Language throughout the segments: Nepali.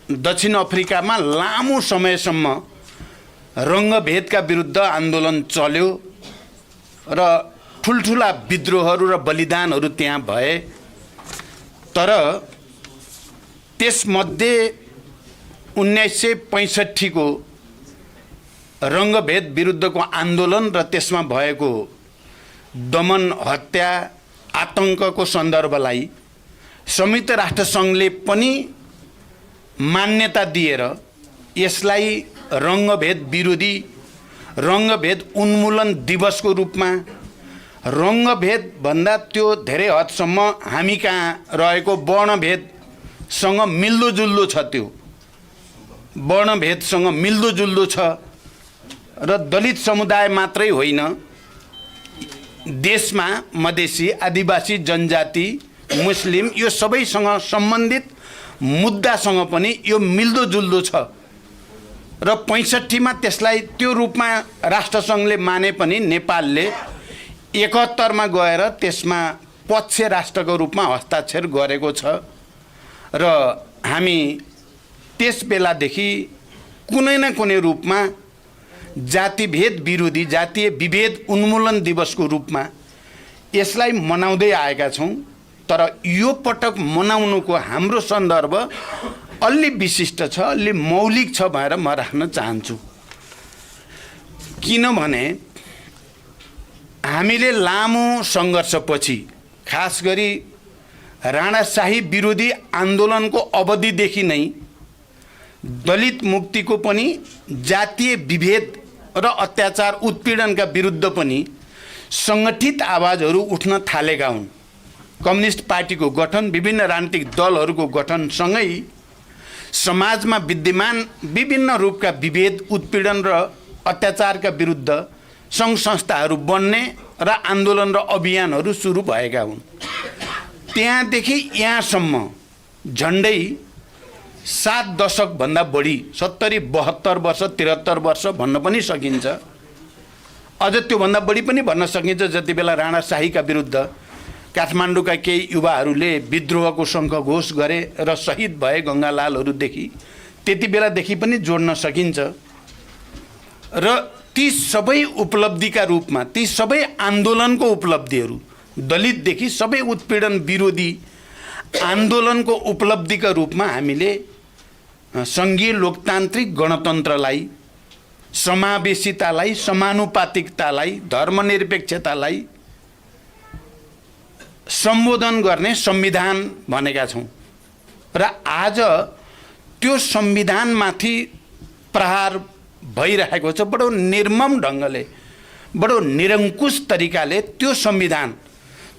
दक्षिण अफ्रिकामा लामो समयसम्म रङ्गभेदका विरुद्ध आन्दोलन चल्यो र ठुल्ठुला विद्रोहहरू र बलिदानहरू त्यहाँ भए। तर त्यसमध्ये 1965 को रङ्गभेद विरुद्धको आन्दोलन र त्यसमा भएको दमन, हत्या, आतंकको सन्दर्भलाई संयुक्त राष्ट्रसङ्घले पनि मान्यता दिएर यसलाई रङ्गभेद विरोधी, रङ्गभेद उन्मूलन दिवसको रूपमा, रङ्गभेद भन्दा त्यो धेरै हदसम्म हामी कहाँ रहेको वर्णभेदसँग मिल्दोजुल्दो छ। त्यो वर्णभेदसँग मिल्दोजुल्दो छ र दलित समुदाय मात्रै होइन, देशमा मधेसी, आदिवासी, जनजाति, मुस्लिम यो सबैसँग सम्बन्धित मुद्दासँग पनि यो मिल्दोजुल्दो छ र 65 मा त्यसलाई त्यो रूपमा राष्ट्रसङ्घले माने पनि नेपालले 71 मा गएर त्यसमा पक्ष राष्ट्रको रूपमा हस्ताक्षर गरेको छ र हामी त्यस बेलादेखि कुनै न कुनै रूपमा जातिभेद विरोधी, जातीय विभेद उन्मूलन दिवसको रूपमा यसलाई मनाउँदै आएका छौँ। तर यो पटक मनाउनुको हाम्रो सन्दर्भ अलि विशिष्ट छ, अलि मौलिक छ भनेर म राख्न चाहन्छु। किनभने हामीले लामो सङ्घर्षपछि, खास गरी राणाशाही विरोधी आन्दोलनको अवधिदेखि नै दलित मुक्तिको पनि, जातीय विभेद र अत्याचार उत्पीडनका विरुद्ध पनि सङ्गठित आवाजहरू उठ्न थालेका हुन्। कम्युनिस्ट पार्टीको गठन, विभिन्न राजनीतिक दलहरूको गठनसँगै समाजमा विद्यमान विभिन्न रूपका विभेद, उत्पीडन र अत्याचारका विरुद्ध सङ्घ संस्थाहरू बन्ने र आन्दोलन र अभियानहरू सुरु भएका हुन्। त्यहाँदेखि यहाँसम्म झन्डै 7 दशकभन्दा बढी, 70, 72 वर्ष, 73 वर्ष भन्न पनि सकिन्छ, अझ त्योभन्दा बढी पनि भन्न सकिन्छ। जति बेला राणाशाहीका विरुद्ध काठमाडौँका केही युवाहरूले विद्रोहको शङ्खघोष गरे र शहीद भए गङ्गालालहरूदेखि, त्यति बेलादेखि पनि जोड्न सकिन्छ। र ती सबै उपलब्धिका रूपमा, ती सबै आन्दोलनको उपलब्धिहरू, दलितदेखि सबै उत्पीडन विरोधी आन्दोलनको उपलब्धिका रूपमा हामीले सङ्घीय लोकतान्त्रिक गणतन्त्रलाई, समावेशितालाई, समानुपातिकतालाई, धर्मनिरपेक्षतालाई सम्बोधन गर्ने संविधान भनेका छौँ। र आज त्यो संविधानमाथि प्रहार भइरहेको छ। बडो निर्मम ढङ्गले, बडो निरङ्कुश तरिकाले त्यो संविधान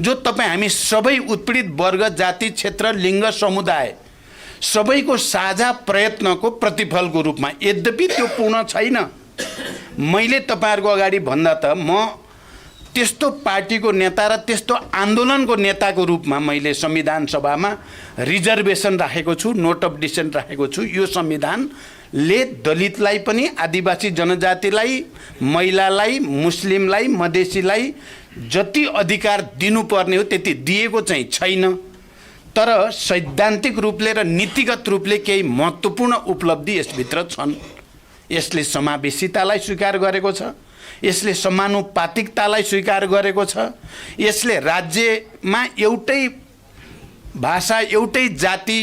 जो तपाईँ हामी सबै उत्पीडित वर्ग, जाति, क्षेत्र, लिङ्ग, समुदाय सबैको साझा प्रयत्नको प्रतिफलको रूपमा, यद्यपि त्यो पूर्ण छैन। मैले तपाईँहरूको अगाडि भन्दा त म त्यस्तो पार्टीको नेता र त्यस्तो आन्दोलनको नेताको रूपमा मैले संविधान सभामा रिजर्भेसन राखेको छु, नोट अफ डिसेन्ट राखेको छु। यो संविधानले दलितलाई पनि, आदिवासी जनजातिलाई, महिलालाई, मुस्लिमलाई, मधेसीलाई जति अधिकार दिनुपर्ने हो त्यति दिएको चाहिँ छैन। तर सैद्धान्तिक रूपले र नीतिगत रूपले केही महत्त्वपूर्ण उपलब्धि यसभित्र छन्। यसले समावेशितालाई स्वीकार गरेको छ, यसले समानुपातिकतालाई स्वीकार गरेको छ, यसले राज्यमा एउटै भाषा, एउटै जाति,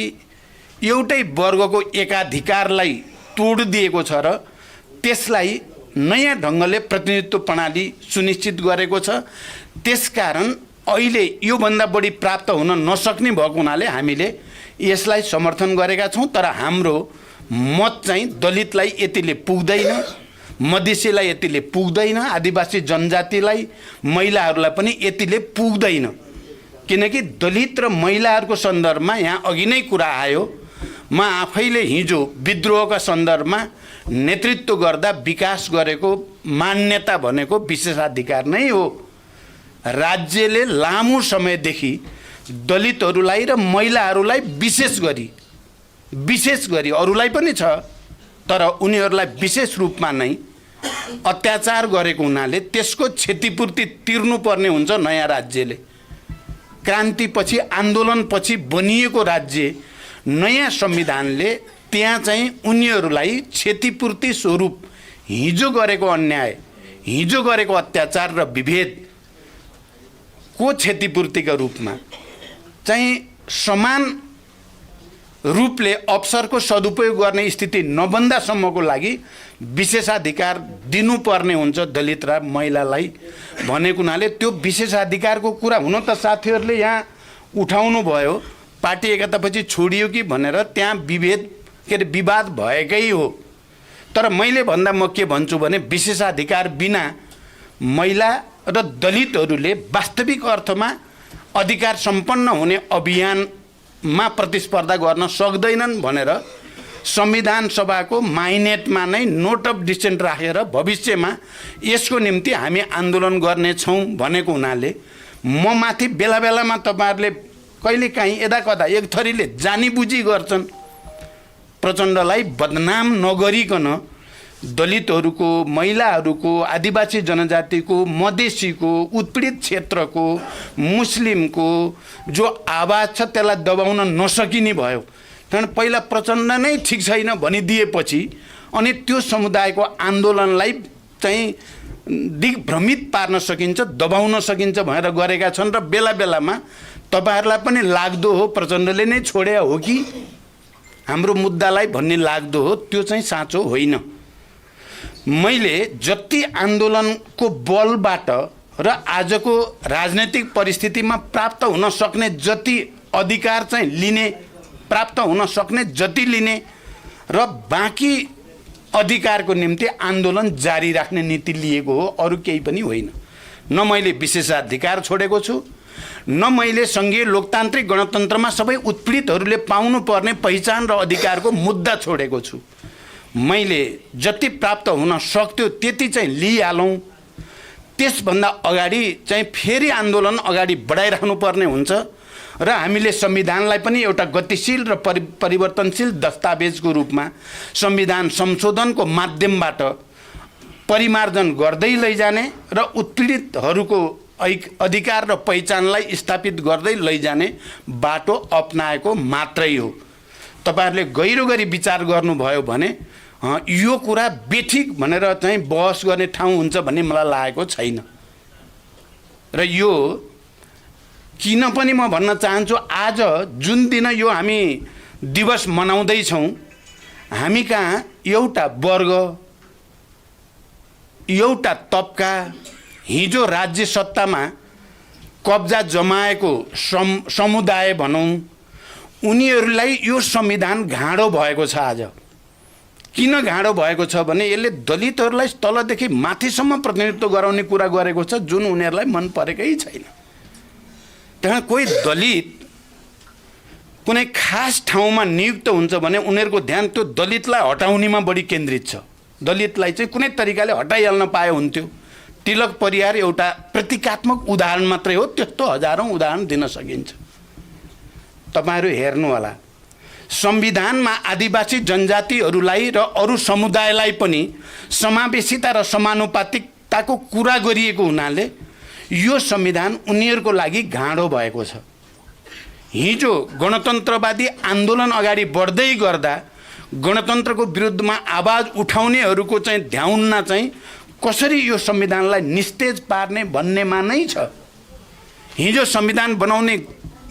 एउटै वर्गको एकाधिकारलाई तोडिदिएको छ र त्यसलाई नयाँ ढङ्गले प्रतिनिधित्व प्रणाली सुनिश्चित गरेको छ। त्यसकारण अहिले योभन्दा बढी प्राप्त हुन नसक्ने भएको हुनाले हामीले यसलाई समर्थन गरेका छौँ। तर हाम्रो मत चाहिँ दलितलाई यतिले पुग्दैन, मधेसीलाई यतिले पुग्दैन, आदिवासी जनजातिलाई, महिलाहरूलाई पनि यतिले पुग्दैन। किनकि दलित र महिलाहरूको सन्दर्भमा यहाँ अघि नै कुरा आयो, म आफैले हिजो विद्रोहका सन्दर्भमा नेतृत्व गर्दा विकास गरेको मान्यता भनेको विशेषाधिकार नै हो। राज्यले लामो समयदेखि दलितहरूलाई र महिलाहरूलाई विशेष गरी अरूलाई पनि छ, तर उनीहरूलाई विशेष रूपमा नै अत्याचार गरेको हुनाले त्यसको क्षतिपूर्ति तिर्नुपर्ने हुन्छ नयाँ राज्यले। क्रान्तिपछि, आन्दोलनपछि बनिएको राज्य नयाँ संविधानले त्यहाँ चाहिँ उनीहरूलाई क्षतिपूर्ति स्वरूप हिजो गरेको अन्याय, हिजो गरेको अत्याचार र विभेदको क्षतिपूर्तिका रूपमा चाहिँ समान रूपले अवसरको सदुपयोग गर्ने स्थिति नबन्दासम्मको लागि विशेषाधिकार दिनुपर्ने हुन्छ दलित र महिलालाई भनेको हुनाले त्यो विशेषाधिकारको कुरा हुन त साथीहरूले यहाँ उठाउनु भयो, पार्टी एकतापछि छोडियो कि भनेर त्यहाँ विवाद भएकै हो। तर मैले भन्दा म के भन्छु भने विशेषाधिकार बिना महिला र दलितहरूले वास्तविक अर्थमा अधिकार सम्पन्न हुने अभियानमा प्रतिस्पर्धा गर्न सक्दैनन् भनेर संविधान सभाको माइनेटमा नै नोट अफ डिसेन्ट राखेर भविष्यमा यसको निम्ति हामी आन्दोलन गर्नेछौँ भनेको हुनाले म माथि बेला बेलामा तपाईहरुले कहिलेकाहीँ यदाकदा एक थरीले जानी बुझी गर्छन्। प्रचण्डलाई बदनाम नगरिकन दलितहरूको, महिलाहरूको, आदिवासी जनजातिको, मधेसीको, उत्पीडित क्षेत्रको, मुस्लिमको जो आवाज छ त्यसलाई दबाउन नसकिने भयो। कारण पहिला प्रचण्ड नै ठिक छैन भनिदिएपछि अनि त्यो समुदायको आन्दोलनलाई चाहिँ दिग्भ्रमित पार्न सकिन्छ, दबाउन सकिन्छ भनेर गरेका छन् र बेला बेलामा तपाईहरुलाई पनि लाग्दो हो प्रचण्डले नै छोड्या हो कि हाम्रो मुद्दालाई भन्ने लाग्दो हो, त्यो चाहिँ साँचो होइन। मैले जति आन्दोलनको बलबाट र आजको राजनैतिक परिस्थितिमा प्राप्त हुन सक्ने जति अधिकार चाहिँ लिने, प्राप्त हुन सक्ने जति लिने र बाँकी अधिकारको निम्ति आन्दोलन जारी राख्ने नीति लिएको हो, अरू केही पनि होइन। न मैले विशेषाधिकार छोडेको छु, न मैले संघीय लोकतान्त्रिक गणतन्त्रमा सबै उत्पीडितहरूले पाउनुपर्ने पहिचान र अधिकारको मुद्दा छोडेको छु। मैले जति प्राप्त हुन सक्थ्यो त्यति चाहिँ लिइहालौँ, त्यसभन्दा अगाडि चाहिँ फेरि आन्दोलन अगाडि बढाइराख्नु पर्ने हुन्छ र हामीले संविधानलाई पनि एउटा गतिशील र परिवर्तनशील दस्तावेजको रूपमा संविधान संशोधनको माध्यमबाट परिमार्जन गर्दै लैजाने र उत्पीडितहरूको अधिकार र पहिचानलाई स्थापित गर्दै लैजाने बाटो अपनाएको मात्रै हो। तपाईहरुले गहिरो गरी विचार गर्नुभयो भने यो कुरा बेठिक भनेर चाहिँ बहस गर्ने ठाउँ हुन्छ भन्ने मलाई लागेको छैन। र यो किन पनि म भन्न चाहन्छु, आज जुन दिन यो हामी दिवस मनाउँदै छौं, हामी कहाँ एउटा वर्ग, एउटा तबका हिजो राज्य सत्तामा कब्जा जमाएको समुदाय भनौं, उनीहरूलाई यो संविधान घाँडो भएको छ। आज किन घाँडो भएको छ भने यसले दलितहरूलाई तलदेखि माथिसम्म प्रतिनिधित्व गराउने कुरा गरेको छ, जुन उनीहरूलाई मन परेकै छैन। त्यहाँ कोही दलित कुनै खास ठाउँमा नियुक्त हुन्छ भने उनीहरूको ध्यान त्यो दलितलाई हटाउनेमा बढी केन्द्रित छ। दलितलाई चाहिँ कुनै तरिकाले हटाइहाल्न पाए हुन्थ्यो। तिलक परियार एउटा प्रतीकात्मक उदाहरण मात्रै हो, त्यस्तो हजारौं उदाहरण दिन सकिन्छ। तपाईहरु हेर्नु होला, संविधानमा आदिवासी जनजातिहरूलाई र अरू समुदायलाई पनि समावेशिता र समानुपातिकताको कुरा गरिएको हुनाले यो संविधान उनीहरूको लागि घाँडो भएको छ। हिजो गणतन्त्रवादी आन्दोलन अगाडि बढ्दै गर्दा गणतन्त्रको विरुद्धमा आवाज उठाउनेहरूको चाहिँ ध्याउन्ना चाहिँ कसरी यो संविधानलाई निस्तेज पार्ने भन्नेमा नै छ। हिजो संविधान बनाउने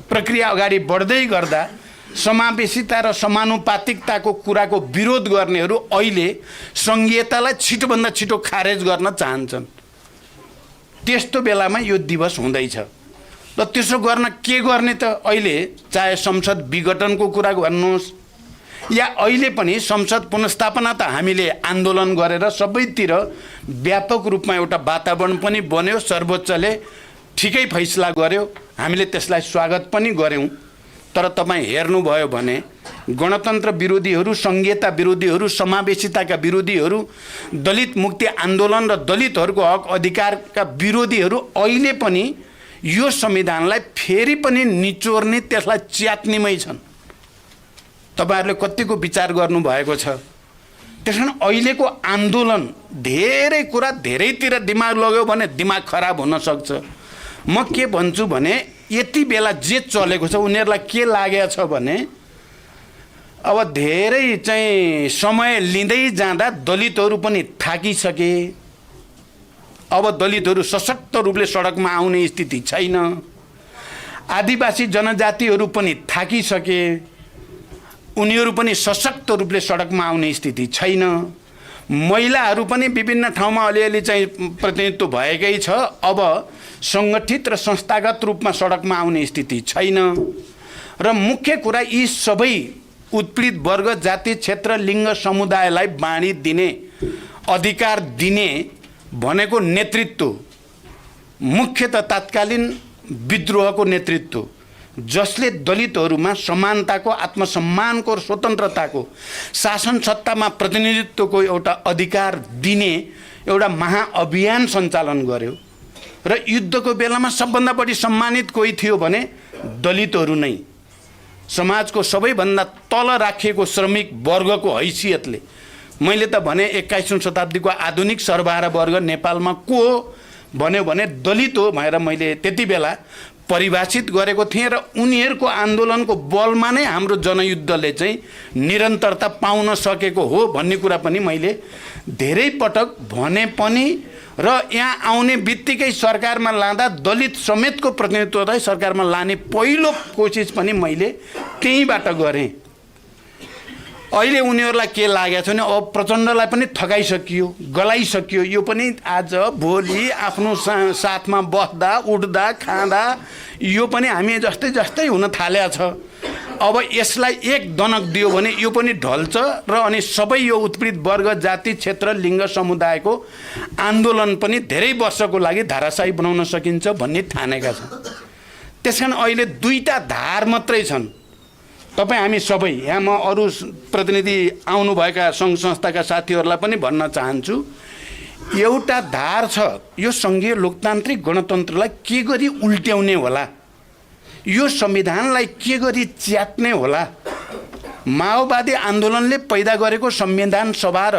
प्रक्रिया अगाडि बढ्दै गर्दा समावेशिता र समानुपातिकताको कुराको विरोध गर्नेहरू अहिले संघीयतालाई छिटोभन्दा छिटो खारेज गर्न चाहन्छन्। त्यस्तो बेलामा यो दिवस हुँदैछ र त्यसो गर्न के गर्ने त? अहिले चाहे संसद विघटनको कुरा गर्नुहोस् या अहिले पनि संसद पुनर्स्थापना त हामीले आन्दोलन गरेर सबैतिर व्यापक रूपमा एउटा वातावरण पनि बन्यो, सर्वोच्चले ठिकै फैसला गर्यो, हामीले त्यसलाई स्वागत पनि गर्यौं। तर तपाई हेर्नुभयो भने गणतन्त्र विरोधीहरू, संघीयता विरोधीहरू, समावेशिताका विरोधीहरू, दलित मुक्ति आन्दोलन र दलितहरूको हक अधिकारका विरोधीहरू अहिले पनि यो संविधानलाई फेरि पनि निचोर्ने, त्यसलाई च्यात्नेमै छन्। तपाईहरुले कतिको विचार गर्नु भएको छ? त्यसैले अहिलेको आन्दोलन धेरै कुरा धेरैतिर दिमाग लाग्यो भने दिमाग खराब हुन सक्छ। म के भन्छु भने यति बेला जे चलेको छ उनीहरुलाई के लागेको छ भने अब धेरै चाहिँ समय लिँदै जाँदा दलितहरू पनि थाकिसके। अब दलितहरू सशक्त रूपले सडकमा आउने स्थिति छैन। आदिवासी जनजातिहरू पनि थाकिसके, उनीहरू पनि सशक्त रूपले सडकमा आउने स्थिति छैन। महिलाहरू पनि विभिन्न ठाउँमा अलिअलि चाहिँ प्रतिनिधित्व भएकै छ, अब सङ्गठित र संस्थागत रूपमा सडकमा आउने स्थिति छैन। र मुख्य कुरा यी सबै उत्पीडित वर्ग, जाति, क्षेत्र, लिङ्ग, समुदायलाई बाँडी दिने, अधिकार दिने भनेको नेतृत्व, मुख्यतः तात्कालीन विद्रोहको नेतृत्व, जसले दलितहरूमा समानताको, आत्मसम्मानको र स्वतन्त्रताको, शासन सत्तामा प्रतिनिधित्वको एउटा अधिकार दिने एउटा महाअभियान सञ्चालन गर्यो। र युद्धको बेलामा सबभन्दा बढी सम्मानित कोही थियो भने दलितहरू नै। समाजको सबैभन्दा तल राखिएको श्रमिक वर्गको हैसियतले मैले त भने 21औं शताब्दीको आधुनिक सर्वहारा वर्ग नेपालमा को हो भन्यो भने दलित हो भनेर मैले त्यति बेला परिभाषित गरेको थिएँ। र उनीहरूको आन्दोलनको बलमा नै हाम्रो जनयुद्धले चाहिँ निरन्तरता पाउन सकेको हो भन्ने कुरा पनि मैले धेरै पटक भने पनि, र यहाँ आउने बित्तिकै सरकारमा लाँदा दलित समेतको प्रतिनिधित्वलाई सरकारमा लाने पहिलो कोसिस पनि मैले त्यहीँबाट गरेँ। अहिले उनीहरूलाई के लागेको छ भने अब प्रचण्डलाई पनि थकाइसकियो, गलाइसकियो। यो पनि आज भोलि आफ्नो साथमा बस्दा, उठ्दा, खाँदा यो पनि हामी जस्तै जस्तै हुन थालेको छ। अब यसलाई एक दनक दियो भने यो पनि ढल्छ र अनि सबै यो उत्पीडित वर्ग, जाति, क्षेत्र, लिङ्ग, समुदायको आन्दोलन पनि धेरै वर्षको लागि धाराशाही बनाउन सकिन्छ भन्ने ठानेका छन्। त्यसकारण अहिले दुईटा धार मात्रै छन्। तपाईँ हामी सबै यहाँ, म अरू प्रतिनिधि आउनुभएका सङ्घ संस्थाका साथीहरूलाई पनि भन्न चाहन्छु, एउटा धार छ यो सङ्घीय लोकतान्त्रिक गणतन्त्रलाई के गरी उल्ट्याउने होला, यो संविधानलाई के गरी च्यात्ने होला। माओवादी आन्दोलनले पैदा गरेको संविधान सभा र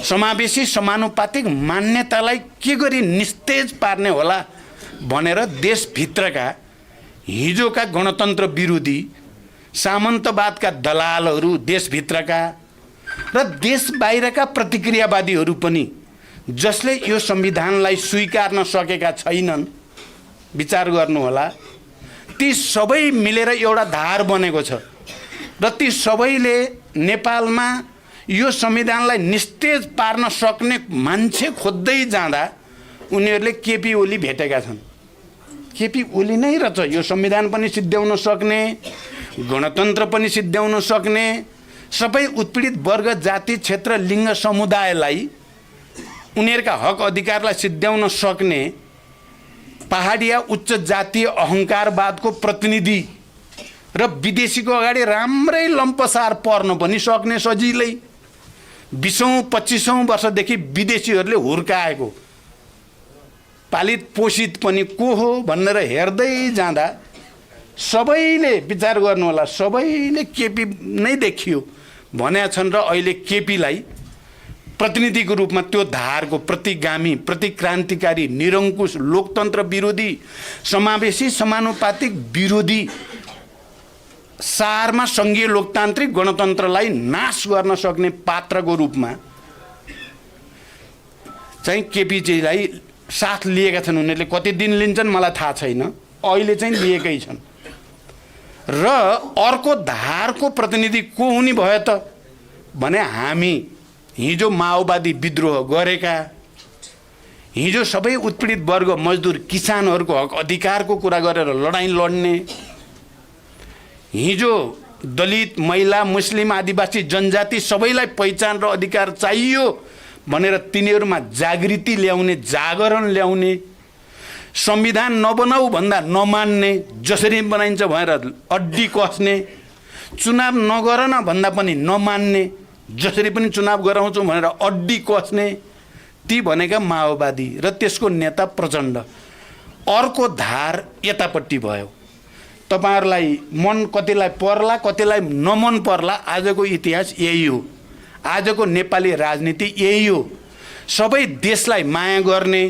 समावेशी समानुपातिक मान्यतालाई के गरी निस्तेज पार्ने होला भनेर देशभित्रका हिजोका गणतन्त्र विरोधी सामन्तवादका दलालहरू, देशभित्रका र देश बाहिरका प्रतिक्रियावादीहरू पनि, जसले यो संविधानलाई स्वीकार्न सकेका छैनन्, विचार गर्नुहोला। ती सबै मिलेर एउटा धार बनेको छ र ती सबैले नेपालमा यो संविधानलाई निस्तेज पार्न सक्ने मान्छे खोज्दै जाँदा उनीहरूले केपी ओली भेटेका छन्। केपी ओली नै रहेछ यो संविधान पनि सिद्ध्याउन सक्ने, गणतन्त्र पनि सिद्ध्याउन सक्ने, सबै उत्पीडित वर्ग, जाति, क्षेत्र, लिङ्ग, समुदायलाई उनीहरूका हक अधिकारलाई सिद्ध्याउन सक्ने, पहाडिया उच्च जातीय अहङ्कारवादको प्रतिनिधि र विदेशीको अगाडि राम्रै लम्पसार पर्न पनि सक्ने, सजिलै 20औं-25औं वर्षदेखि विदेशीहरूले हुर्काएको पालित पोषित पनि को हो भनेर हेर्दै जाँदा सबैले विचार गर्नुहोला, सबैले केपी नै देखियो भनेका छन्। र अहिले केपीलाई प्रतिनिधिको रूपमा त्यो धारको प्रतिगामी, प्रतिक्रान्तिकारी, निरङ्कुश, लोकतन्त्र विरोधी, समावेशी समानुपातिक विरोधी, सारमा सङ्घीय लोकतान्त्रिक गणतन्त्रलाई नाश गर्न सक्ने पात्रको रूपमा चाहिँ केपीजीलाई साथ लिएका छन्। उनीहरूले कति दिन लिन्छन् मलाई थाहा छैन, अहिले चाहिँ लिएकै छन्। र अर्को धारको प्रतिनिधि को हुने भयो त भने हामी हिजो माओवादी विद्रोह गरेका, हिजो सबै उत्पीडित वर्ग, मजदुर, किसानहरूको हक अधिकारको कुरा गरेर लडाईँ लड्ने, हिजो दलित, महिला, मुस्लिम, आदिवासी जनजाति सबैलाई पहिचान र अधिकार चाहियो भनेर तिनीहरूमा जागृति ल्याउने, जागरण ल्याउने, संविधान नबनाऊ भन्दा नमान्ने, जसरी बनाइन्छ भनेर अड्डी कस्ने, चुनाव नगर न भन्दा पनि नमान्ने, जसरी पनि चुनाव गराउँछौँ भनेर अड्डी कस्ने, ती भनेका माओवादी र त्यसको नेता प्रचण्ड। अर्को धार यतापट्टि भयो। तपाईहरुलाई मन कतिलाई पर्ला, कतिलाई नमन पर्ला, आजको इतिहास यही हो, आजको नेपाली राजनीति यही हो। सबै देशलाई माया गर्ने,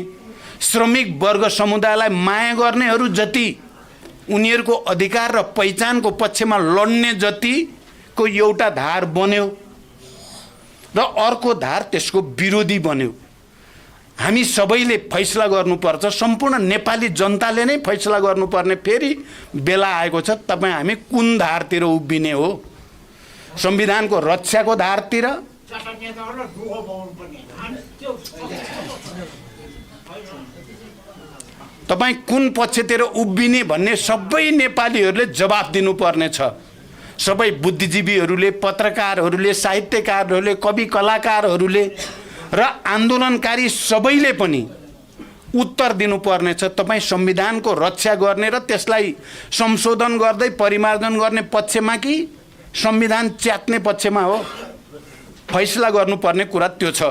श्रमिक वर्ग समुदायलाई माया गर्नेहरू जति, उनीहरूको अधिकार र पहिचानको पक्षमा लड्ने जति को एउटा धार बन्यो र अर्को धार त्यसको विरोधी बन्यो। हामी सबैले फैसला गर्नुपर्छ, सम्पूर्ण नेपाली जनताले नै फैसला गर्नुपर्ने फेरि बेला आएको छ। तपाईँ हामी कुन धारतिर उभिने हो? संविधानको रक्षाको धारतिर तपाईँ कुन पक्षतिर उभिने भन्ने सबै नेपालीहरूले जवाफ दिनुपर्ने छ। सबै बुद्धिजीवीहरूले, पत्रकारहरूले, साहित्यकारहरूले, कवि कलाकारहरूले र आन्दोलनकारी सबैले पनि उत्तर दिनुपर्ने छ। तपाईँ संविधानको रक्षा गर्ने र त्यसलाई संशोधन गर्दै परिमार्जन गर्ने पक्षमा कि संविधान च्यात्ने पक्षमा हो? फैसला गर्नुपर्ने कुरा त्यो छ।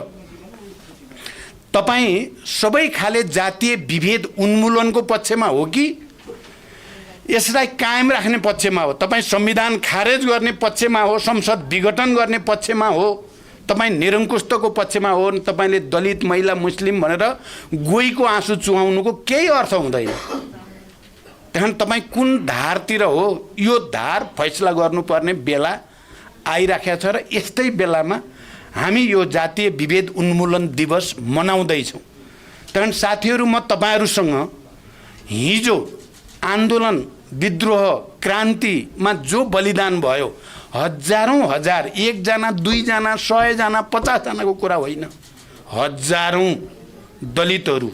तपाईँ सबै खाले जातीय विभेद उन्मूलनको पक्षमा हो कि यसलाई कायम राख्ने पक्षमा हो? तपाईँ संविधान खारेज गर्ने पक्षमा हो? संसद विघटन गर्ने पक्षमा हो? तपाईँ निरङ्कुशको पक्षमा हो? तपाईँले दलित, महिला, मुस्लिम भनेर गोहीको आँसु चुहाउनुको केही अर्थ हुँदैन। त्यहाँ तपाईँ कुन धारतिर हो? यो धार फैसला गर्नुपर्ने बेला आइराखेको छ र यस्तै बेलामा हामी यो जातीय विभेद उन्मूलन दिवस मनाउँदैछौँ। त्यहाँ साथीहरू, म तपाईँहरूसँग हिजो आन्दोलन, विद्रोह, क्रान्तिमा जो बलिदान भयो, हजारौँ हजार, एकजना, दुईजना, 100 जना, 50 जनाको कुरा होइन, हजारौँ दलितहरू,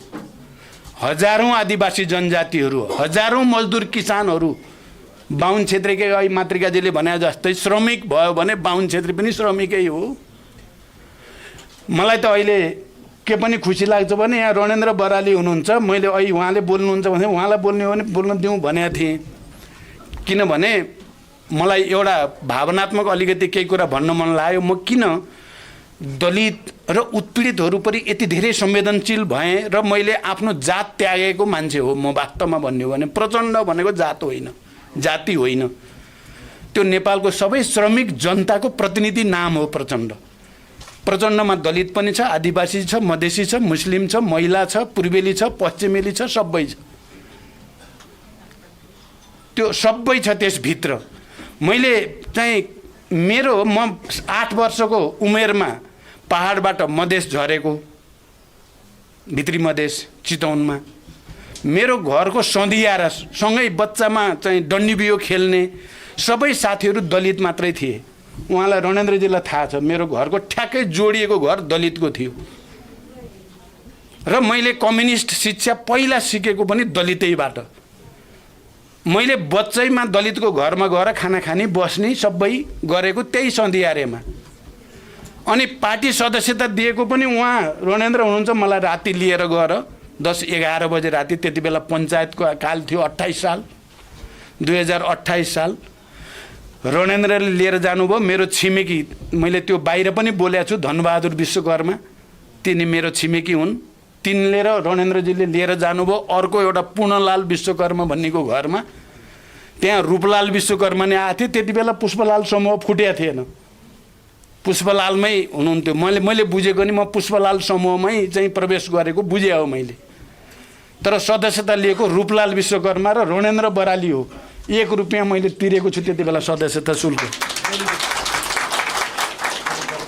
हजारौँ आदिवासी जनजातिहरू, हजारौँ मजदुर किसानहरू, बाहुन क्षेत्रीकै अहिले मातृकाजीले भने जस्तै श्रमिक भयो भने बाहुन क्षेत्री पनि श्रमिकै हो। मलाई त अहिले के पनि खुसी लाग्छ भने यहाँ रणेन्द्र बराली हुनुहुन्छ, मैले अहिले उहाँले बोल्नुहुन्छ भने उहाँलाई बोल्ने हो भने बोल्न दिउँ भनेको थिएँ। किनभने मलाई एउटा भावनात्मक अलिकति केही कुरा भन्न मन लाग्यो। म किन दलित र उत्पीडितहरूप्रति यति धेरै संवेदनशील भएँ र मैले आफ्नो जात त्यागेको मान्छे हो म। वास्तवमा भन्ने हो भने प्रचण्ड भनेको जात होइन, जाति होइन, त्यो नेपालको सबै श्रमिक जनताको प्रतिनिधि नाम हो प्रचण्ड। प्रचण्डमा दलित पनि छ, आदिवासी छ, मधेसी छ, मुस्लिम छ, महिला छ, पूर्वेली छ, पश्चिमेली छ, सबै छ। त्यो सबै छ त्यसभित्र। मैले चाहिँ म 8 वर्षको उमेरमा पहाडबाट मधेस झरेको, भित्री मधेस चितवनमा। मेरो घरको सधियारा सँगै बच्चामा चाहिँ डन्डी बियो खेल्ने सबै साथीहरू दलित मात्रै थिए। उहाँलाई रणेन्द्रजीलाई थाहा छ, मेरो घरको ठ्याक्कै जोडिएको घर दलितको थियो र मैले कम्युनिस्ट शिक्षा पहिला सिकेको पनि दलितैबाट। मैले बच्चैमा दलितको घरमा गएर खाना खाने, बस्ने सबै गरेको त्यही सधियारेमा। अनि पार्टी सदस्यता दिएको पनि उहाँ रणेन्द्र हुनुहुन्छ। मलाई राति लिएर गएर 10-11 बजे राति, त्यति बेला पञ्चायतको काल थियो, 28 साल 2028 साल रणेन्द्रले लिएर जानुभयो। मेरो छिमेकी, मैले त्यो बाहिर पनि बोलेको छु, धनबहादुर विश्वकर्मा, तिनी मेरो छिमेकी हुन्। तिनले र रणेन्द्रजीले लिएर जानुभयो अर्को एउटा पूर्णलाल विश्वकर्मा भन्नेको घरमा। त्यहाँ रूपलाल विश्वकर्मा नै आएको थियो। त्यति बेला पुष्पलाल समूह फुटेको थिएन, पुष्पलालमै हुनुहुन्थ्यो। मैले बुझेको नि म पुष्पलाल समूहमै चाहिँ प्रवेश गरेको बुझे हो मैले। तर सदस्यता लिएको रूपलाल विश्वकर्मा र रणेन्द्र बराली हो। 1 रुपियाँ मैले तिरेको छु त्यति बेला सदस्यता शुल्क।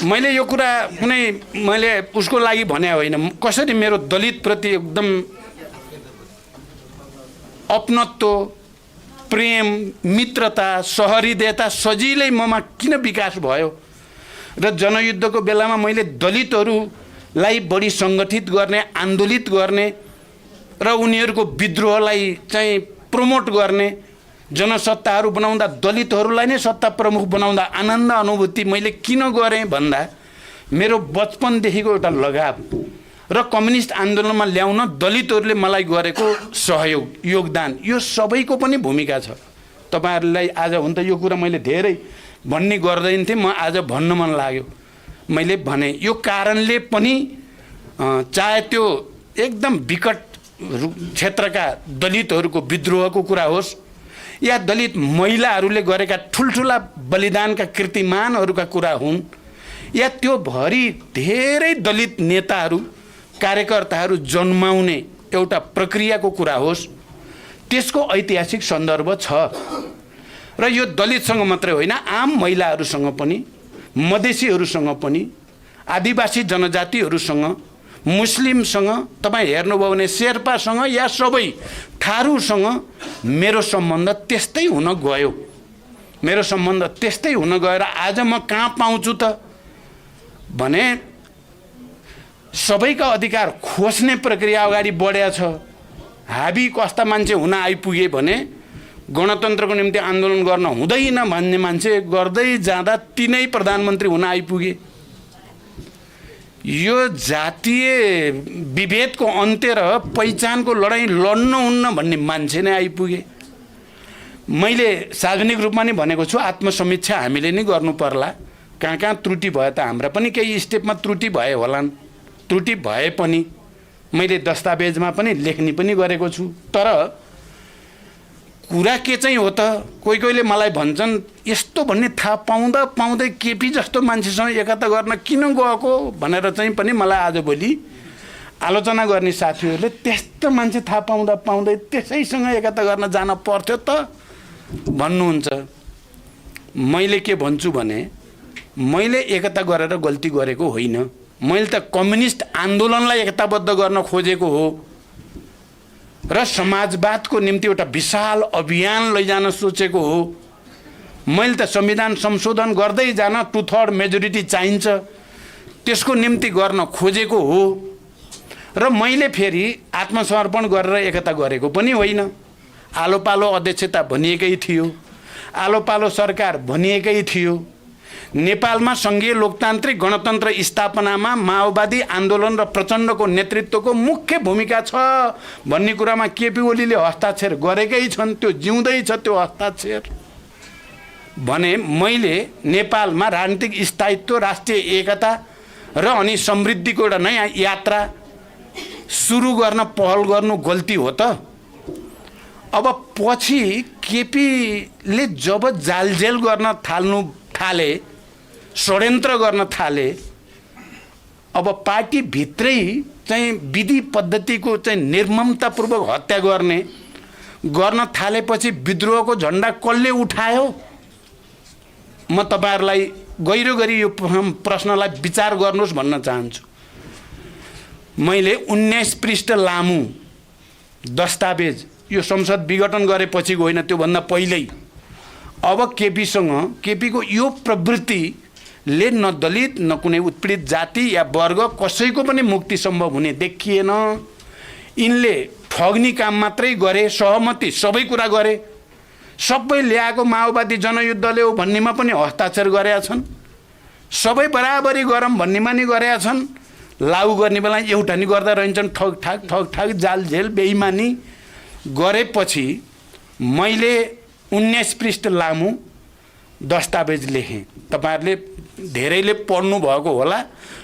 मैले यो कुरा कुनै मैले उसको लागि भने होइन, कसरी मेरो दलितप्रति एकदम अपनत्व, प्रेम, मित्रता, सहृदयता सजिलै ममा किन विकास भयो र जनयुद्धको बेलामा मैले दलितहरूलाई बढी सङ्गठित गर्ने, आन्दोलित गर्ने र उनीहरूको विद्रोहलाई चाहिँ प्रमोट गर्ने, जनसत्ताहरू बनाउँदा दलितहरूलाई नै सत्ता प्रमुख बनाउँदा आनन्द अनुभूति मैले किन गरेँ भन्दा मेरो बचपनदेखिको एउटा लगाव र कम्युनिस्ट आन्दोलनमा ल्याउन दलितहरूले मलाई गरेको सहयोग, योगदान, यो सबैको पनि भूमिका छ। तपाईँहरूलाई आज हुन त यो कुरा मैले धेरै भन्ने गर्दैन थिएँ, म आज भन्न मन लाग्यो, मैले भने। यो कारणले पनि चाहे त्यो एकदम विकट क्षेत्रका दलितहरूको विद्रोहको कुरा होस् या दलित महिलाहरूले गरेका ठुल्ठुला बलिदानका कीर्तिमानहरूका कुरा हुन्, या त्यो भरि धेरै दलित नेताहरू, कार्यकर्ताहरू जन्माउने एउटा प्रक्रियाको कुरा होस्, त्यसको ऐतिहासिक सन्दर्भ छ। र यो दलितसँग मात्रै होइन, आम महिलाहरूसँग पनि, मधेसीहरूसँग पनि, आदिवासी जनजातिहरूसँग, मुस्लिमसँग, तपाईँ हेर्नुभयो भने शेर्पासँग या सबै थारूसँग मेरो सम्बन्ध त्यस्तै हुन गयो। मेरो सम्बन्ध त्यस्तै हुन गएर आज म कहाँ पाउँछु त भने सबैका अधिकार खोज्ने प्रक्रिया अगाडि बढेको छ। हाबी कस्ता मान्छे हुन आइपुगे भने गणतन्त्रको निम्ति आन्दोलन गर्न हुँदैन भन्ने मान्छे गर्दै जाँदा तिनै प्रधानमन्त्री हुन आइपुगे। यो जातीय विभेदको अन्त्य र पहिचानको लडाईँ लड्नुहुन्न भन्ने मान्छे नै आइपुगे। मैले सार्वजनिक रूपमा नै भनेको छु, आत्मसमीक्षा हामीले नै गर्नु पर्ला। कहाँ कहाँ त्रुटि भयो त हाम्रा पनि केही स्टेपमा त्रुटि भए होलान्। त्रुटि भए पनि मैले दस्तावेजमा पनि लेख्ने पनि गरेको छु। तर कुरा के चाहिँ हो त, कोही कोहीले मलाई भन्छन् यस्तो भन्ने थाहा पाउँदा पाउँदै केपी जस्तो मान्छेसँग एकता गर्न किन गएको भनेर चाहिँ पनि मलाई आजभोलि आलोचना गर्ने साथीहरूले त्यस्तो मान्छे थाहा पाउँदा पाउँदै त्यसैसँग एकता गर्न जान पर्थ्यो त भन्नुहुन्छ। मैले के भन्छु भने मैले एकता गरेर गल्ती गरेको होइन। मैले त कम्युनिस्ट आन्दोलनलाई एकताबद्ध गर्न खोजेको हो र समाजवादको निम्ति एउटा विशाल अभियान लैजान सोचेको हो। मैले त संविधान संशोधन गर्दै जान 2/3 मेजोरिटी चाहिन्छ, त्यसको निम्ति गर्न खोजेको हो। र मैले फेरि आत्मसमर्पण गरेर एकता गरेको पनि होइन। आलो पालो अध्यक्षता भनिएकै थियो, आलो पालो सरकार भनिएकै थियो। नेपालमा सङ्घीय लोकतान्त्रिक गणतन्त्र स्थापनामा माओवादी आन्दोलन र प्रचण्डको नेतृत्वको मुख्य भूमिका छ भन्ने कुरामा केपी ओलीले हस्ताक्षर गरेकै छन्। त्यो जिउँदै छ त्यो हस्ताक्षर। भने मैले नेपालमा राजनीतिक स्थायित्व, राष्ट्रिय एकता र अनि समृद्धिको एउटा नयाँ यात्रा सुरु गर्न पहल गर्नु गल्ती हो त। अब पछि केपीले जब जालझेल गर्न थाले, षड्यन्त्र गर्न थाले, अब पार्टी भित्रै चाहिँ विधि पद्धतिको चाहिँ निर्ममतापूर्वक हत्या गर्न थालेपछि विद्रोहको झन्डा कसले उठायो? म तपाईहरुलाई गहिरो गरी यो प्रश्नलाई विचार गर्नुहोस् भन्न चाहन्छु। मैले 19 पृष्ठ लामो दस्तावेज यो संसद विघटन गरेपछिको होइन, त्यो भन्दा पहिल्यै अब केपीको यो प्रवृत्तिले न दलित न कुनै उत्पीडित जाति या वर्ग कसैको पनि मुक्ति सम्भव हुने देखिएन। यिनले ठग्ने काम मात्रै गरे, सहमति सबै कुरा गरे। सबै ल्याएको माओवादी जनयुद्धले हो भन्नेमा पनि हस्ताक्षर गरेका छन्। सबै बराबरी गरम भन्नेमा नि गरेका छन्। लागू गर्ने बेला एउटा नि गर्दा रहन्छन्। ठग ठाक जालझेल बेइमानी गरेपछि मैले 19 पृष्ठ लामो दस्तावेज लेखेँ। तपाईहरुले धेरैले पढ्नु भएको होला,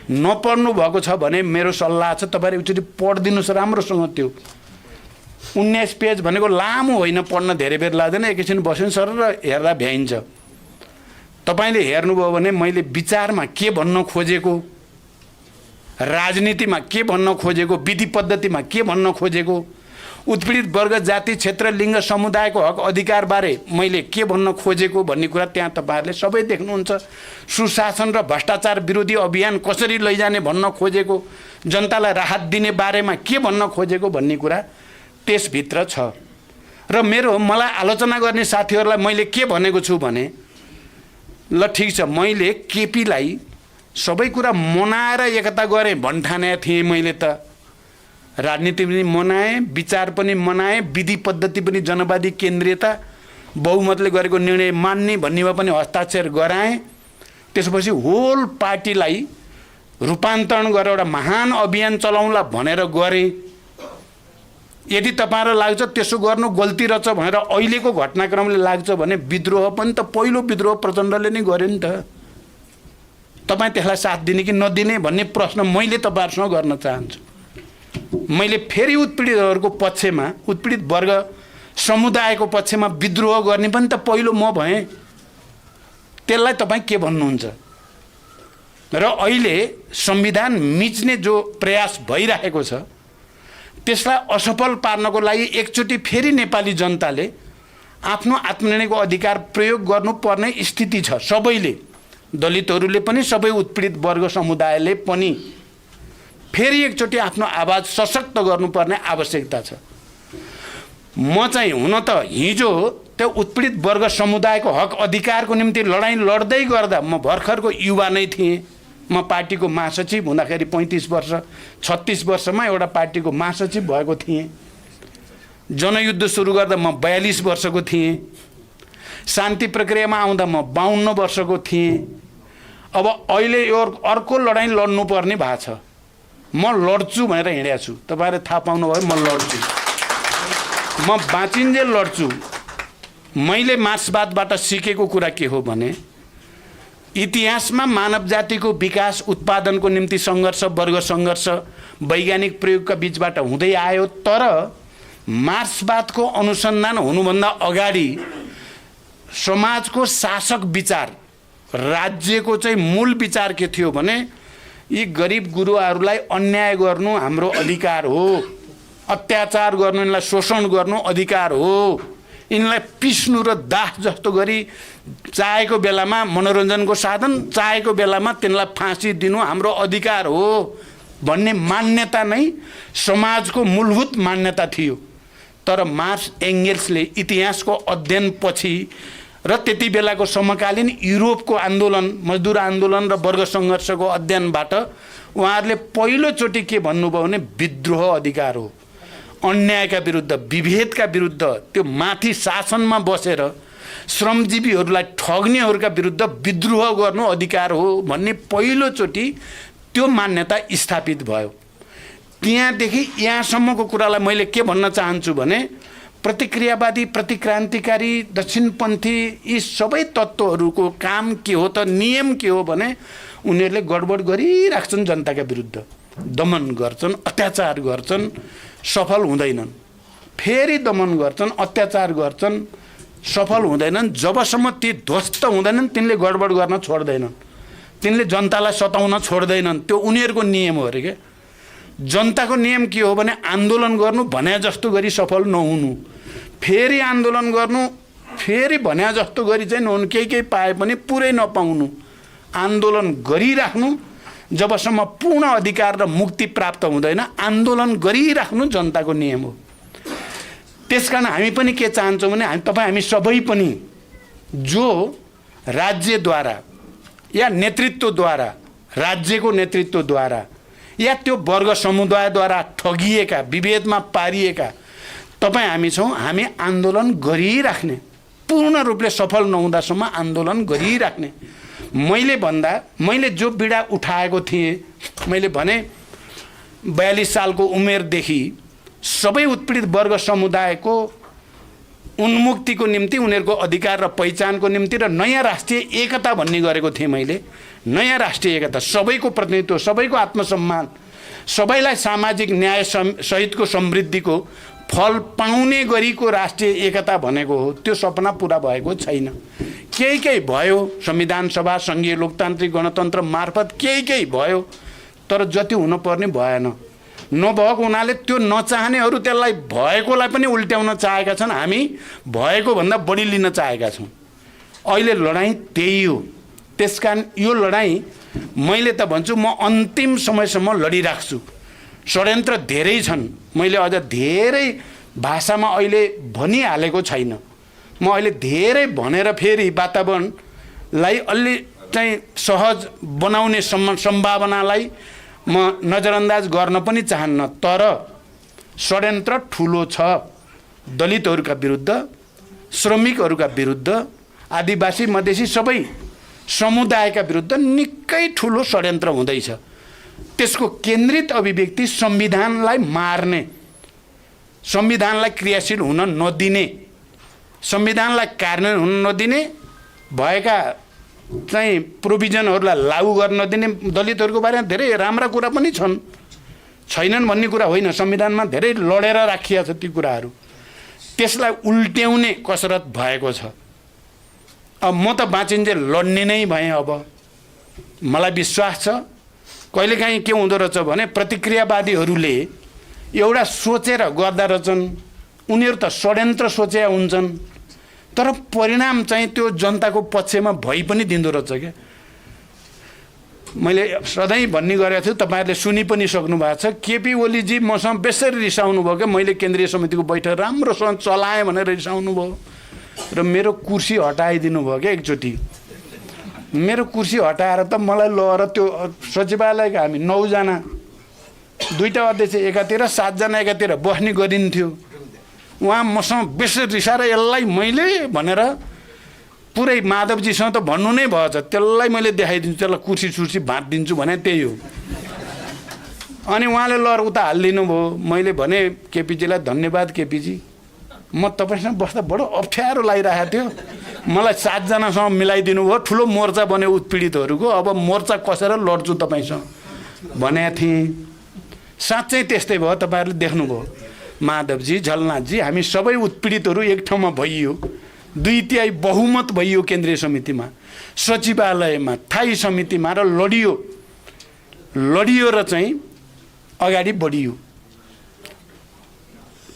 नपढ्नु भएको छ भने मेरो सल्लाह छ तपाईहरु एकचोटि पढ्दिनुस् राम्रोसँग। त्यो 19 पेज भनेको लामो होइन, पढ्न धेरै बेर लाग्दैन, एकैछिन बस्नु सर र हेर्दा भ्याइन्छ। तपाईले हेर्नुभयो भने मैले विचारमा के भन्न खोजेको, राजनीतिमा के भन्न खोजेको, विधि पद्धतिमा के भन्न खोजेको, उत्पीडित वर्ग जाति क्षेत्र लिङ्ग समुदायको हक अधिकार बारे मैले के भन्न खोजेको भन्ने कुरा त्यहाँ तपाईहरुले सबै देख्नुहुन्छ। सुशासन र भ्रष्टाचार विरोधी अभियान कसरी लैजाने भन्न खोजेको, जनतालाई राहत दिने बारेमा के भन्न खोजेको भन्ने कुरा त्यसभित्र छ। र मलाई आलोचना गर्ने साथीहरूलाई मैले के भनेको छु भने, ल ठिक छ, मैले केपीलाई सबै कुरा मनाएर एकता गरेँ भन्ठानेको थिएँ। मैले त राजनीति पनि मनाएँ, विचार पनि मनाएँ, विधि पद्धति पनि जनवादी केन्द्रीयता, बहुमतले गरेको निर्णय मान्ने भन्नेमा पनि हस्ताक्षर गराएँ। त्यसपछि होल पार्टीलाई रूपान्तरण गरेर एउटा महान अभियान चलाउँला भनेर गरेँ। यदि तपाईहरुलाई लाग्छ त्यसो गर्नु गल्ती रहेछ भनेर अहिलेको घटनाक्रमले लाग्छ भने विद्रोह पनि त पहिलो विद्रोह प्रचण्डले नै गर्यो नि त। तपाई त्यसलाई साथ दिने कि नदिने भन्ने प्रश्न मैले तपाईहरुसँग गर्न चाहन्छु। मैले फेरि उत्पीडितहरूको पक्षमा, उत्पीडित वर्ग समुदायको पक्षमा विद्रोह गर्ने पनि त पहिलो म भएँ। त्यसलाई तपाई के भन्नुहुन्छ? र अहिले संविधान मिच्ने जो प्रयास भइरहेको छ त्यसलाई असफल पार्नको लागि एकचोटि फेरि नेपाली जनताले आफ्नो आत्मनिर्णयको अधिकार प्रयोग गर्नुपर्ने स्थिति छ सबैले, दलितहरूले पनि, सबै उत्पीडित वर्ग समुदायले पनि फेरि एकचोटि आफ्नो आवाज सशक्त गर्नुपर्ने आवश्यकता छ। म चाहिँ हुन त हिजो त्यो उत्पीडित वर्ग समुदायको हक अधिकारको निम्ति लडाइँ लड्दै गर्दा म भर्खरको युवा नै थिएँ। म पार्टीको महासचिव हुँदाखेरि 35 वर्ष 36 वर्षमा एउटा पार्टीको महासचिव भएको थिएँ। जनयुद्ध सुरु गर्दा म 42 वर्षको थिएँ। शान्ति प्रक्रियामा आउँदा म 52 वर्षको थिएँ। अब अहिले यो अर्को लडाइँ लड्नुपर्ने भएको छ। म लड्छु भनेर हिँडेको छु। तपाईँहरूले थाहा पाउनुभयो, म लड्छु, म बाँचिन्जेल लड्छु। मैले मार्क्सवादबाट सिकेको कुरा के हो भने इतिहासमा मानव जातिको विकास उत्पादनको निम्ति सङ्घर्ष, वर्ग सङ्घर्ष, वैज्ञानिक प्रयोगका बीचबाट हुँदै आयो। तर मार्क्सवादको अनुसन्धान हुनुभन्दा अगाडि समाजको शासक विचार, राज्यको चाहिँ मूल विचार के थियो भने यी गरिब गुरुवाहरूलाई अन्याय गर्नु हाम्रो अधिकार हो, अत्याचार गर्नु, यिनलाई शोषण गर्नु अधिकार हो, यिनलाई पिस्नु र दाह जस्तो गरी चाहेको बेलामा मनोरञ्जनको साधन, चाहेको बेलामा तिनलाई फाँसी दिनु हाम्रो अधिकार हो भन्ने मान्यता नै समाजको मूलभूत मान्यता थियो। तर मार्क्स एङ्गेल्सले इतिहासको अध्ययनपछि र त्यति बेलाको समकालीन युरोपको आन्दोलन, मजदुर आन्दोलन र वर्ग सङ्घर्षको अध्ययनबाट उहाँहरूले पहिलोचोटि के भन्नुभयो भने विद्रोह अधिकार हो, अन्यायका विरुद्ध, विभेदका विरुद्ध, त्यो माथि शासनमा बसेर श्रमजीवीहरूलाई ठग्नेहरूका विरुद्ध विद्रोह गर्नु अधिकार हो भन्ने पहिलोचोटि त्यो मान्यता स्थापित भयो। त्यहाँदेखि यहाँसम्मको कुरालाई मैले के भन्न चाहन्छु भने प्रतिक्रियावादी, प्रतिक्रान्तिकारी, दक्षिणपन्थी यी सबै तत्त्वहरूको काम के हो त, नियम के हो भने उनीहरूले गडबड गरिराख्छन्, जनताका विरुद्ध दमन गर्छन्, अत्याचार गर्छन्, सफल हुँदैनन्, फेरि दमन गर्छन्, अत्याचार गर्छन्, सफल हुँदैनन्। जबसम्म ती ध्वस्त हुँदैनन् तिनले गडबड गर्न छोड्दैनन्, तिनले जनतालाई सताउन छोड्दैनन्। त्यो उनीहरूको नियम हो अरे के। जनताको नियम के हो भने आन्दोलन गर्नु, भने जस्तो गरी सफल नहुनु, फेरि आन्दोलन गर्नु, फेरि भने जस्तो गरी चाहिँ नहुनु, केही पाए पनि पुरै नपाउनु, आन्दोलन गरिराख्नु जबसम्म पूर्ण अधिकार र मुक्ति प्राप्त हुँदैन, आन्दोलन गरिराख्नु जनताको नियम हो। त्यसकारण हामी पनि के चाहन्छौँ भने हामी सबै पनि जो राज्यद्वारा या नेतृत्वद्वारा, राज्यको नेतृत्वद्वारा या त्यो वर्ग समुदायद्वारा ठगिएका, विभेदमा पारिएका हामी छौँ। हामी आन्दोलन गरिराख्ने, पूर्ण रूपले सफल नहुँदासम्म आन्दोलन गरिराख्ने। मैले जो बिडा उठाएको थिएँ, मैले भने 42 सालको उमेरदेखि सबै उत्पीडित वर्ग समुदायको उन्मुक्तिको निम्ति, उनीहरूको अधिकार र पहिचानको निम्ति र नयाँ राष्ट्रिय एकता भन्ने गरेको थिएँ मैले। नयाँ राष्ट्रिय एकता, सबैको प्रतिनिधित्व, सबैको आत्मसम्मान, सबैलाई सामाजिक न्याय सहितको समृद्धिको फल पाउने गरीको राष्ट्रिय एकता भनेको हो। त्यो सपना पुरा भएको छैन। केही भयो, संविधान सभा, सङ्घीय लोकतान्त्रिक गणतन्त्र मार्फत केही भयो, तर जति हुनुपर्ने भएन। नभएको हुनाले त्यो नचाहनेहरू त्यसलाई भएकोलाई पनि उल्ट्याउन चाहेका छन्। हामी भएको भन्दा बढी लिन चाहेका छौँ। अहिले लडाइँ त्यही हो। त्यसकारण यो लडाइँ मैले त भन्छु म अन्तिम समयसम्म लडिराख्छु। षड्यन्त्र धेरै छन्, मैले अझ धेरै भाषामा अहिले भनिहालेको छैन। म अहिले धेरै भनेर फेरि वातावरणलाई अलि चाहिँ सहज बनाउने सम्भावनालाई म नजरअन्दाज गर्न पनि चाहन्न। तर षड्यन्त्र ठुलो छ। दलितहरूका विरुद्ध, श्रमिकहरूका विरुद्ध, आदिवासी मधेसी सबै समुदायका विरुद्ध निकै ठुलो षड्यन्त्र हुँदैछ। त्यसको केन्द्रित अभिव्यक्ति संविधानलाई मार्ने, संविधानलाई क्रियाशील हुन नदिने, संविधानलाई कार्यान्वयन हुन नदिने, भएका चाहिँ प्रोभिजनहरूलाई लागू गर्न नदिने। दलितहरूको बारेमा धेरै राम्रा कुरा पनि छन्, छैनन् भन्ने कुरा होइन। संविधानमा धेरै लडेर राखिया छ ती कुराहरू। त्यसलाई उल्ट्याउने कसरत भएको छ। अब म त बाँचिन्जेल लड्ने नै भएँ। अब मलाई विश्वास छ कहिलेकाहीँ के हुँदो रहेछ भने प्रतिक्रियावादीहरूले एउटा सोचेर गर्दा रहेछन्। उनीहरू त षड्यन्त्र सोचेका हुन्छन्। तर परिणाम चाहिँ त्यो जनताको पक्षमा भइ पनि दिँदो रहेछ क्या। मैले सधैँ भन्ने गरेको छु, तपाईँहरूले सुनि पनि सक्नु भएको छ। केपी ओलीजी मसँग बेसरी रिसाउनु भयो क्या, मैले केन्द्रीय समितिको बैठक राम्रोसँग चलाएँ भनेर रिसाउनु भयो र मेरो कुर्सी हटाइदिनु भयो क्या। एकचोटि मेरो कुर्सी हटाएर त मलाई लगेर त्यो सचिवालयका हामी 9 जना, 2टा अध्यक्ष एकातिर 7 जना एकातिर बस्ने गरिन्थ्यो। उहाँ मसँग बेसरी रिसाएर यसलाई मैले भनेर पुरै माधवजीसँग त भन्नु नै भएछ, त्यसलाई मैले देखाइदिन्छु, त्यसलाई कुर्सी सुर्सी भाँचिदिन्छु भने त्यही हो। अनि उहाँले लहर उता हालिदिनु भयो। मैले भने केपीजीलाई धन्यवाद केपीजी, म तपाईँसँग बस्दा बडो अप्ठ्यारो लागिरहेको थियो, मलाई 7 जनासँग मिलाइदिनु भयो, ठुलो मोर्चा बन्यो उत्पीडितहरूको, अब मोर्चा कसेर लड्छु तपाईँसँग भनेको थिएँ। साँच्चै त्यस्तै भयो, तपाईँहरूले देख्नुभयो। माधवजी, झलनाथजी, हामी सबै उत्पीडितहरू एक ठाउँमा भइयो, 2/3 बहुमत भइयो केन्द्रीय समितिमा, सचिवालयमा, स्थायी समितिमा र लडियो र चाहिँ अगाडि बढियो।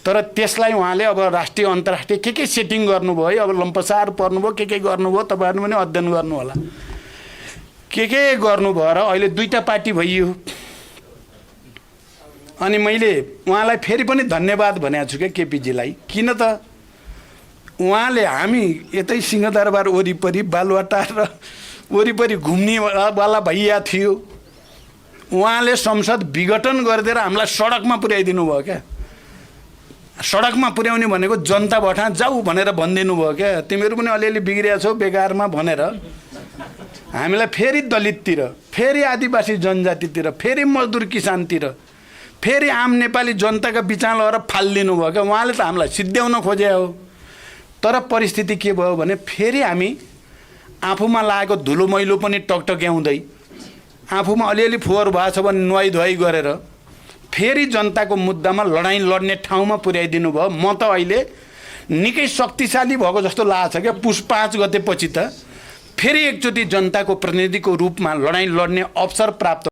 तर त्यसलाई उहाँले अब राष्ट्रिय अन्तर्राष्ट्रिय के सेटिङ गर्नुभयो, अब लम्पसार पर्नुभयो, के गर्नुभयो, तपाईँहरू पनि अध्ययन गर्नु होला, के गर्नुभयो र अहिले 2टा पार्टी भइयो। अनि मैले उहाँलाई फेरि पनि धन्यवाद भनेको छु क्या केपीजीलाई। किन त उहाँले हामी यतै सिंहदरबार वरिपरि बालुवाटार र वरिपरि घुम्नेवाला भइया थियो, उहाँले संसद विघटन गरिदिएर हामीलाई सडकमा पुर्याइदिनु भयो क्या। सडकमा पुर्याउने भनेको जनता भठा जाऊ भनेर भनिदिनु भयो क्या। तिमीहरू पनि अलिअलि बिग्रिया छौ बेकारमा भनेर हामीलाई फेरि दलिततिर, फेरि आदिवासी जनजातितिर, फेरि मजदुर किसानतिर, फेरि आम नेपाली जनताका बिचमा लगेर फालिदिनु भयो क्या। उहाँले त हामीलाई सिद्ध्याउन खोजे हो, तर परिस्थिति के भयो भने फेरि हामी आफूमा लागेको धुलो मैलो पनि टकटक्याउँदै, आफूमा अलिअलि फोहोर भएको छ भने नुहाई धुवाई गरेर फेरि जनताको मुद्दामा लडाइँ लड्ने ठाउँमा पुर्याइदिनु भयो। म त अहिले निकै शक्तिशाली भएको जस्तो लागेको छ क्या। पुस 5 गतेपछि त फेरि एकचोटि जनताको प्रतिनिधिको रूपमा लडाइँ लड्ने अवसर प्राप्त